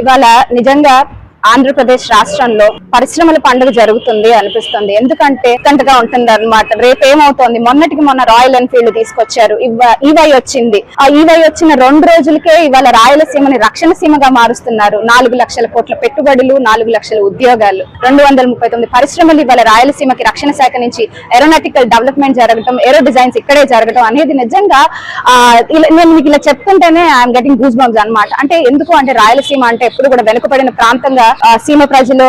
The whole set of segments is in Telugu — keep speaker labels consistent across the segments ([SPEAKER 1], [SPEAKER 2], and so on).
[SPEAKER 1] ఇవాళ నిజంగా ఆంధ్రప్రదేశ్ రాష్ట్రంలో పరిశ్రమల పండుగ జరుగుతుంది అనిపిస్తుంది. ఎందుకంటే కంటగా ఉంటుంది అనమాట. రేపు ఏమవుతోంది, మొన్నటికి మొన్న రాయల్ ఎన్ఫీల్డ్ తీసుకొచ్చారు, ఈవై వచ్చింది. ఆ ఈవై వచ్చిన 2 రోజులకే ఇవాళ రాయలసీమని రక్షణ సీమగా మారుస్తున్నారు. 4 లక్షల కోట్ల పెట్టుబడులు, 4 లక్షల ఉద్యోగాలు, 239 పరిశ్రమలు ఇవాళ రాయలసీమకి రక్షణ శాఖ నుంచి ఏరోనాటికల్ డెవలప్మెంట్ జరగడం, ఏరో డిజైన్స్ ఇక్కడే జరగడం అనేది నిజంగా నేను మీకు ఇలా చెప్తుంటేనే ఐఎమ్ గెటింగ్ గూస్ బంప్స్ అనమాట. అంటే ఎందుకు అంటే రాయలసీమ అంటే ఎప్పుడు కూడా వెనుకబడిన ప్రాంతంగా సీమ ప్రజలు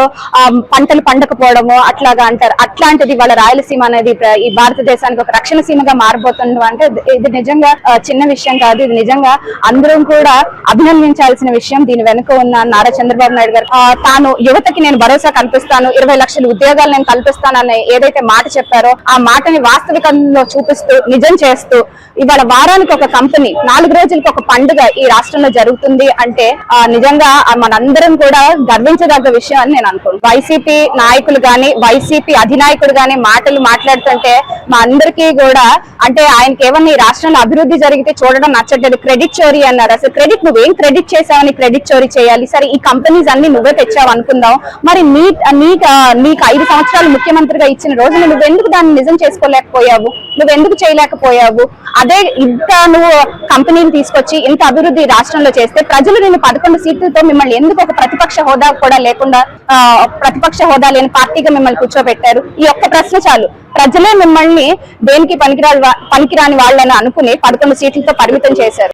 [SPEAKER 1] పంటలు పండకపోవడము అట్లాగా అంటారు. అట్లాంటిది వాళ్ళ రాయలసీమ అనేది ఈ భారతదేశానికి ఒక రక్షణ సీమగా మారబోతుంది అంటే ఇది నిజంగా చిన్న విషయం కాదు. ఇది నిజంగా అందరం కూడా అభినందించాల్సిన విషయం. దీని వెనుక ఉన్న నారా చంద్రబాబు నాయుడు గారు తాను యువతకి నేను భరోసా కల్పిస్తాను, 20 లక్షల ఉద్యోగాలు నేను కల్పిస్తానని ఏదైతే మాట చెప్పారో ఆ మాటని వాస్తవికంలో చూపిస్తూ నిజం చేస్తూ ఇవాళ వారానికి ఒక కంపెనీ, 4 రోజులకి ఒక పండుగ ఈ రాష్ట్రంలో జరుగుతుంది అంటే నిజంగా మనందరం కూడా గర్వించదగ్గ విషయం అని నేను అనుకుంటున్నాను. వైసీపీ నాయకులు గాని, వైసీపీ అధినాయకుడు గాని మాటలు మాట్లాడుతుంటే మా అందరికీ కూడా అంటే ఆయనకి ఏమన్నా ఈ రాష్ట్రంలో అభివృద్ధి జరిగితే చూడడం నచ్చట్లేదు. క్రెడిట్ చోరీ అన్నారు. అసలు క్రెడిట్ నువ్వేం క్రెడిట్ చేసావని క్రెడిట్ చోరీ చేయాలి? సరే, ఈ కంపెనీస్ అన్ని నువ్వే తెచ్చావు అనుకుందాం. మరి నీకు 5 సంవత్సరాలు ముఖ్యమంత్రిగా ఇచ్చిన రోజున నువ్వెందుకు దాన్ని నిజం చేసుకోలేకపోయావు? నువ్వెందుకు చేయలేకపోయావు? అదే ఇంత నువ్వు కంపెనీని తీసుకొచ్చి ఇంత అభివృద్ధి రాష్ట్రంలో చేస్తే ప్రజలు నిన్ను 11 సీట్లతో మిమ్మల్ని ఎందుకు ఒక ప్రతిపక్ష హోదా కూడా లేకుండా ప్రతిపక్ష హోదా లేని పార్టీగా మిమ్మల్ని కూర్చోబెట్టారు? ఈ ఒక్క ప్రశ్న చాలు. ప్రజలే మిమ్మల్ని దేనికి పనికిరాని వాళ్ళని అనుకుని 11 సీట్లతో పరిమితం చేశారు.